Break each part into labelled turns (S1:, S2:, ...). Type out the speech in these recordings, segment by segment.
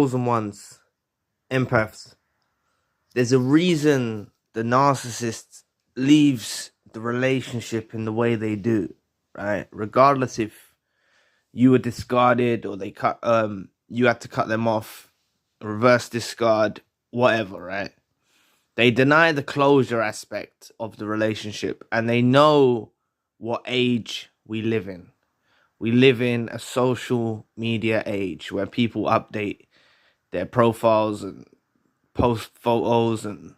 S1: chosen ones, empaths. There's a reason the narcissist leaves the relationship in the way they do, right? Regardless if you were discarded or you had to cut them off, reverse discard, whatever, right? They deny the closure aspect of the relationship, and they know what age we live in. We live in a social media age where people update their profiles and post photos, and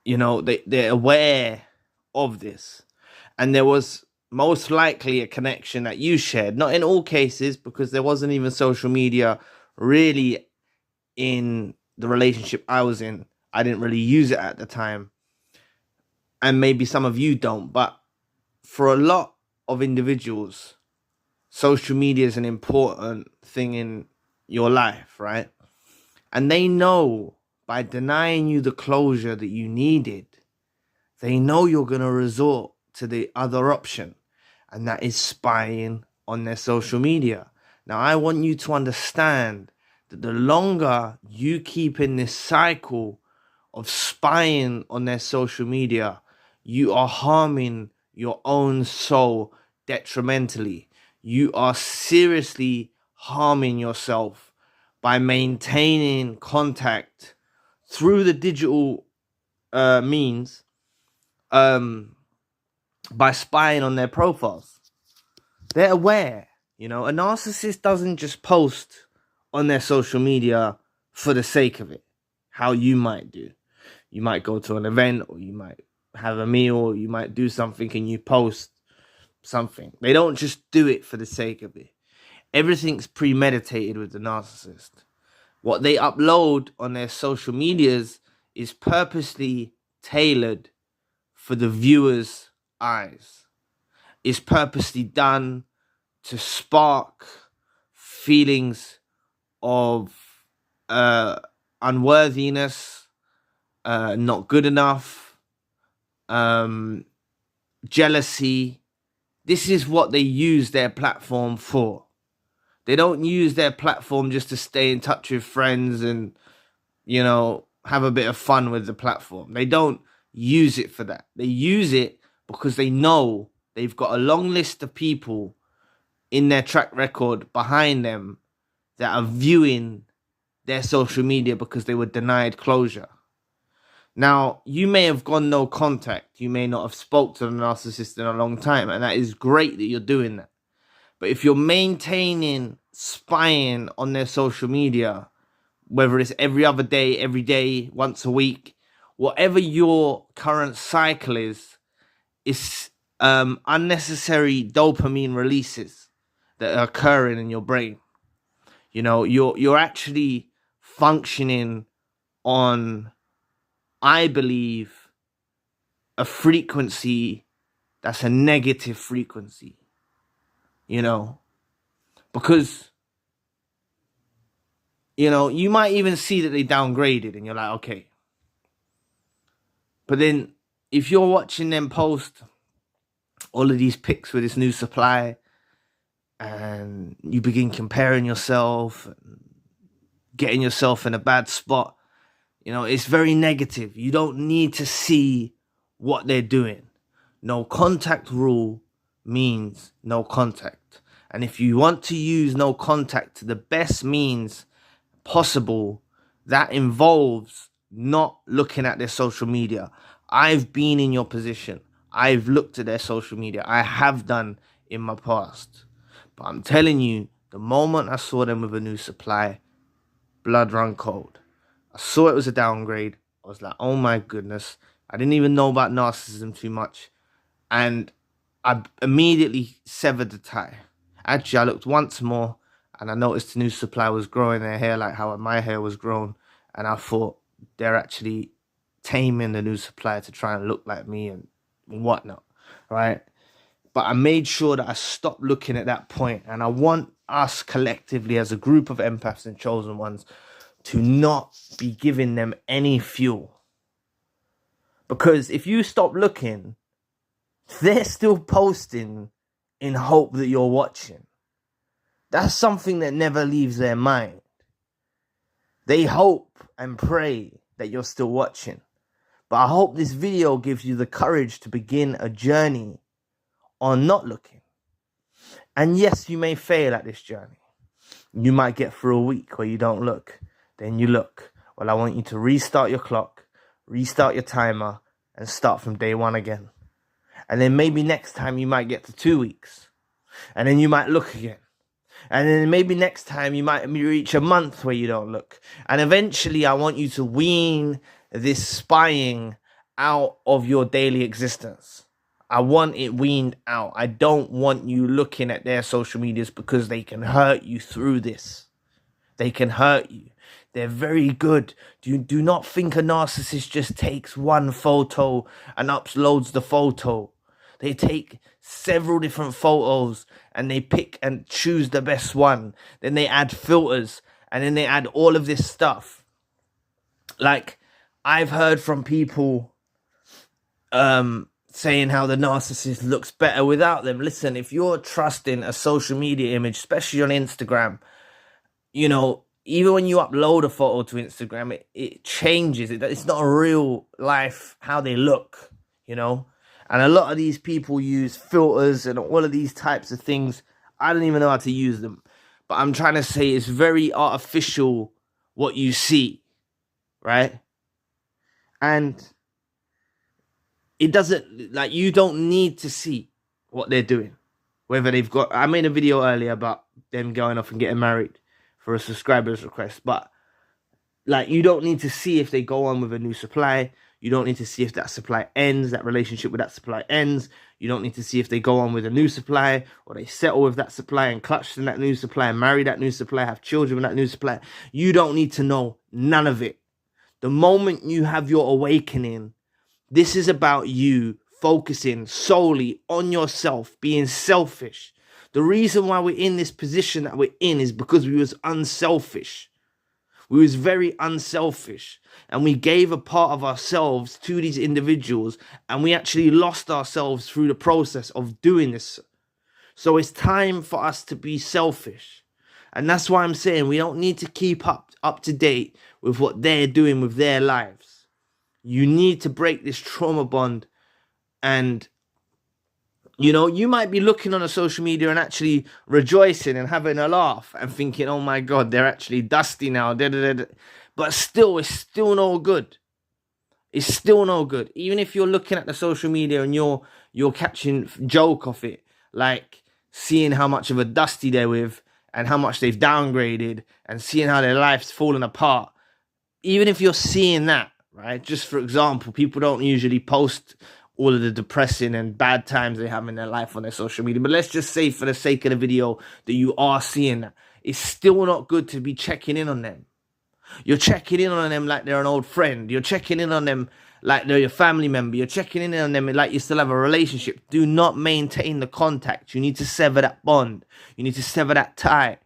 S1: they're aware of this. And there was most likely a connection that you shared, not in all cases, because there wasn't even social media really in the relationship I was in. I didn't really use it at the time, and maybe some of you don't, but for a lot of individuals, social media is an important thing in your life, right? And they know by denying you the closure that you needed, they know you're going to resort to the other option, and that is spying on their social media. Now, I want you to understand that the longer you keep in this cycle of spying on their social media, you are harming your own soul detrimentally. You are seriously harming yourself by maintaining contact through the digital means, by spying on their profiles. They're aware. A narcissist doesn't just post on their social media for the sake of it, how you might do. You might go to an event, or you might have a meal, or you might do something and you post something. They don't just do it for the sake of it. Everything's premeditated with the narcissist. What they upload on their social medias is purposely tailored for the viewer's eyes. It's purposely done to spark feelings of unworthiness, not good enough, jealousy. This is what they use their platform for. They don't use their platform just to stay in touch with friends and, have a bit of fun with the platform. They don't use it for that. They use it because they know they've got a long list of people in their track record behind them that are viewing their social media because they were denied closure. Now, you may have gone no contact. You may not have spoke to the narcissist in a long time, and that is great that you're doing that. But if you're maintaining spying on their social media, whether it's every other day, every day, once a week, whatever your current cycle is unnecessary dopamine releases that are occurring in your brain. You're actually functioning on, I believe, a frequency that's a negative frequency. Because you might even see that they downgraded, and you're like, okay. But then if you're watching them post all of these pics with this new supply, and you begin comparing yourself and getting yourself in a bad spot, it's very negative. You don't need to see what they're doing. No contact rule means no contact. And if you want to use no contact to the best means possible, that involves not looking at their social media. I've been in your position. I've looked at their social media. I have done in my past. But I'm telling you, the moment I saw them with a new supply, blood run cold. I saw it was a downgrade. I was like, oh my goodness. I didn't even know about narcissism too much. And I immediately severed the tie. Actually, I looked once more, and I noticed the new supply was growing their hair like how my hair was grown. And I thought they're actually taming the new supply to try and look like me and whatnot, right? But I made sure that I stopped looking at that point. And I want us collectively as a group of empaths and chosen ones to not be giving them any fuel. Because if you stop looking, they're still posting in hope that you're watching. That's something that never leaves their mind. They hope and pray that you're still watching. But I hope this video gives you the courage to begin a journey on not looking. And yes, you may fail at this journey. You might get through a week where you don't look. Then you look. Well, I want you to restart your clock, restart your timer, and start from day one again. And then maybe next time you might get to 2 weeks. And then you might look again. And then maybe next time you might reach a month where you don't look. And eventually I want you to wean this spying out of your daily existence. I want it weaned out. I don't want you looking at their social medias because they can hurt you through this. They can hurt you. They're very good. Do not think a narcissist just takes one photo and uploads the photo. They take several different photos and they pick and choose the best one. Then they add filters and then they add all of this stuff. Like, I've heard from people saying how the narcissist looks better without them. Listen, if you're trusting a social media image, especially on Instagram, you know, even when you upload a photo to Instagram, it changes. It's not a real life how they look, you know. And a lot of these people use filters and all of these types of things. I don't even know how to use them. But I'm trying to say it's very artificial what you see, right? And it doesn't, like, you don't need to see what they're doing. Whether they've got, I made a video earlier about them going off and getting married for a subscriber's request. But, like, you don't need to see if they go on with a new supply. You don't need to see if that supply ends, that relationship with that supply ends. You don't need to see if they go on with a new supply or they settle with that supply and clutch in that new supply and marry that new supply, have children with that new supply. You don't need to know none of it. The moment you have your awakening, this is about you focusing solely on yourself, being selfish. The reason why we're in this position that we're in is because we was unselfish. We was very unselfish and we gave a part of ourselves to these individuals and we actually lost ourselves through the process of doing this. So it's time for us to be selfish. And that's why I'm saying we don't need to keep up to date with what they're doing with their lives. You need to break this trauma bond. And, you know, you might be looking on a social media and actually rejoicing and having a laugh and thinking, oh my God, they're actually dusty now. But still, it's still no good. It's still no good. Even if you're looking at the social media and you're catching joke off it, like seeing how much of a dusty they're with and how much they've downgraded and seeing how their life's falling apart. Even if you're seeing that, right? Just for example, people don't usually post all of the depressing and bad times they have in their life on their social media. But let's just say for the sake of the video that you are seeing that. It's still not good to be checking in on them. You're checking in on them like they're an old friend. You're checking in on them like they're your family member. You're checking in on them like you still have a relationship. Do not maintain the contact. You need to sever that bond. You need to sever that tie,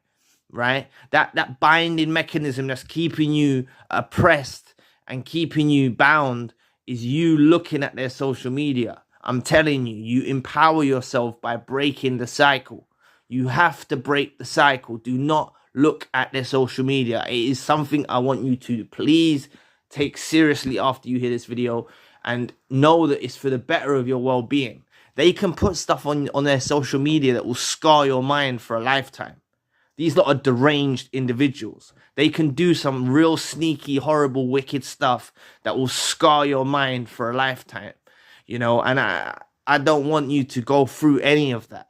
S1: right? That binding mechanism that's keeping you oppressed and keeping you bound is you looking at their social media. I'm telling you, you empower yourself by breaking the cycle. You have to break the cycle. Do not look at their social media. It is something I want you to please take seriously after you hear this video and know that it's for the better of your well-being. They can put stuff on their social media that will scar your mind for a lifetime. These lot are deranged individuals. They can do some real sneaky, horrible, wicked stuff that will scar your mind for a lifetime. You know, and I don't want you to go through any of that.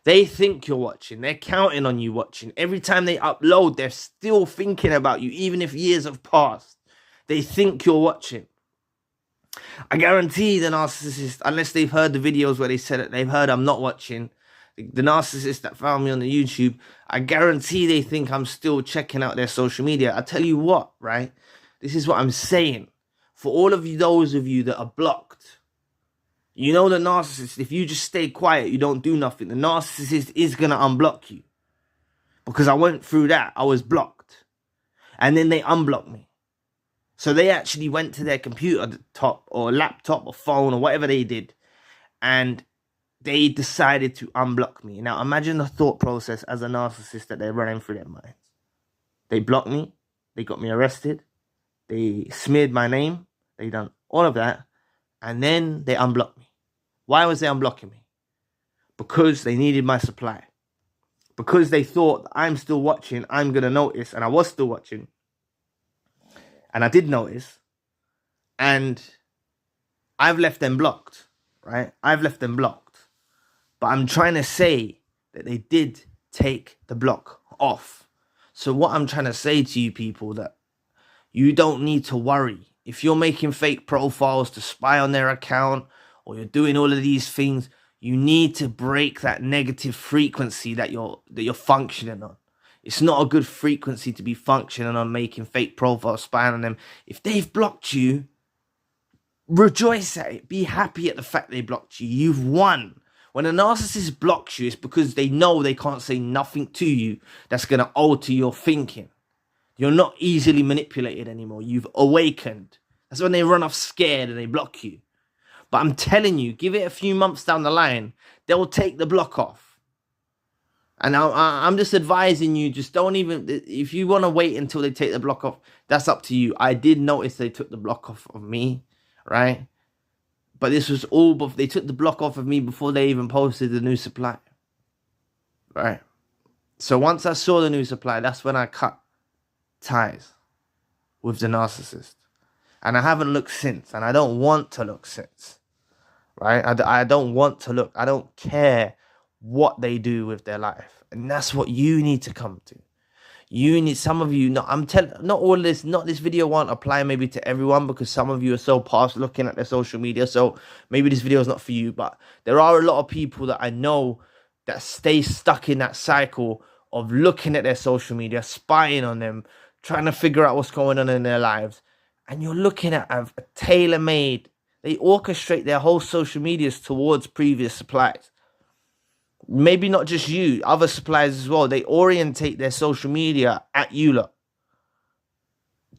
S1: They think you're watching. They're counting on you watching. Every time they upload, they're still thinking about you, even if years have passed. They think you're watching. I guarantee the narcissist, unless they've heard the videos where they said it, they've heard I'm not watching. The narcissist that found me on the YouTube, I guarantee they think I'm still checking out their social media. I tell you what, right? This is what I'm saying. For all of you, those of you that are blocked, you know the narcissist, if you just stay quiet, you don't do nothing, the narcissist is going to unblock you. Because I went through that. I was blocked. And then they unblocked me. So they actually went to their computer top or laptop or phone or whatever they did. And they decided to unblock me. Now imagine the thought process as a narcissist that they're running through their minds. They block me. They got me arrested. They smeared my name. They done all of that. And then they unblocked me. Why was they unblocking me? Because they needed my supply. Because they thought I'm still watching, I'm going to notice. And I was still watching. And I did notice. And I've left them blocked, right? I've left them blocked. But I'm trying to say that they did take the block off. So what I'm trying to say to you people, that you don't need to worry. If you're making fake profiles to spy on their account, or you're doing all of these things, you need to break that negative frequency that you're functioning on. It's not a good frequency to be functioning on, making fake profiles, spying on them. If they've blocked you, rejoice at it. Be happy at the fact they blocked you. You've won. When a narcissist blocks you, it's because they know they can't say nothing to you that's going to alter your thinking. You're not easily manipulated anymore. You've awakened. That's when they run off scared and they block you. But I'm telling you, give it a few months down the line, they'll take the block off. And I'm just advising you, just don't even, if you want to wait until they take the block off, that's up to you. I did notice they took the block off of me, right? But this was all, they took the block off of me before they even posted the new supply, right? So once I saw the new supply, that's when I cut ties with the narcissist. And I haven't looked since, and I don't want to look since, right? I don't want to look. I don't care what they do with their life. And that's what you need to come to. You need, some of you, not all this, not this video won't apply maybe to everyone, because some of you are so past looking at their social media. So maybe this video is not for you, but there are a lot of people that I know that stay stuck in that cycle of looking at their social media, spying on them, trying to figure out what's going on in their lives. And you're looking at a tailor-made, they orchestrate their whole social medias towards previous supplies. Maybe not just you, other suppliers as well. They orientate their social media at you lot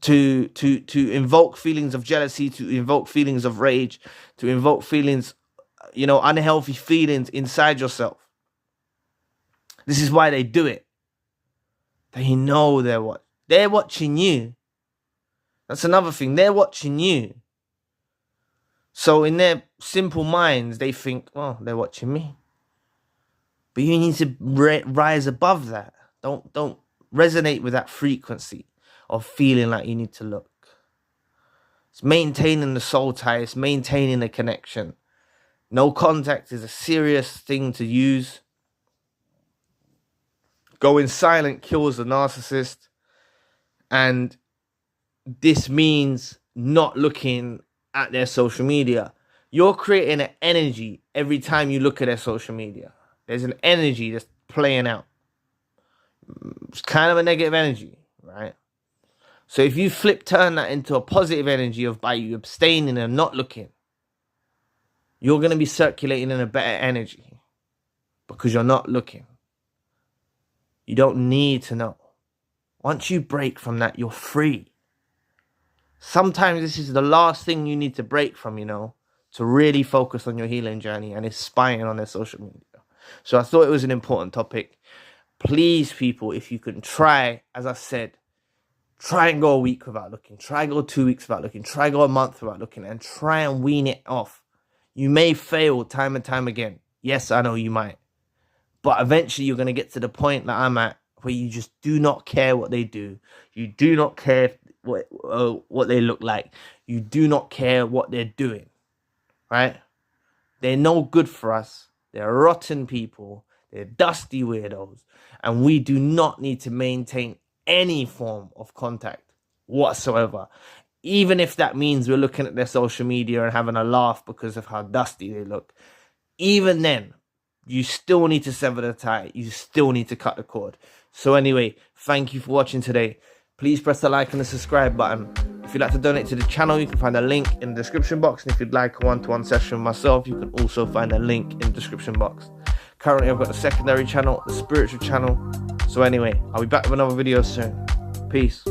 S1: to invoke feelings of jealousy, to invoke feelings of rage, to invoke feelings, unhealthy feelings inside yourself. This is why they do it. They know they're watching you. That's another thing. They're watching you. So in their simple minds, they think, oh, they're watching me. But you need to rise above that. Don't resonate with that frequency of feeling like you need to look. It's maintaining the soul tie. It's maintaining the connection. No contact is a serious thing to use. Going silent kills the narcissist. And this means not looking at their social media. You're creating an energy every time you look at their social media. There's an energy that's playing out. It's kind of a negative energy, right? So if you turn that into a positive energy by you abstaining and not looking, you're going to be circulating in a better energy because you're not looking. You don't need to know. Once you break from that, you're free. Sometimes this is the last thing you need to break from, to really focus on your healing journey, and it's spying on their social media. So I thought it was an important topic. Please, people, if you can try, as I said, try and go a week without looking. Try go 2 weeks without looking. Try go a month without looking, and try and wean it off. You may fail time and time again. Yes, I know you might. But eventually you're going to get to the point that I'm at, where you just do not care what they do. You do not care what they look like. You do not care what they're doing, right? They're no good for us. They're rotten people. They're dusty weirdos. And we do not need to maintain any form of contact whatsoever. Even if that means we're looking at their social media and having a laugh because of how dusty they look. Even then, you still need to sever the tie. You still need to cut the cord. So anyway, thank you for watching today. Please press the like and the subscribe button. If you'd like to donate to the channel, you can find a link in the description box. And if you'd like a one-to-one session with myself, you can also find a link in the description box. Currently, I've got the secondary channel, the spiritual channel. So anyway, I'll be back with another video soon. Peace.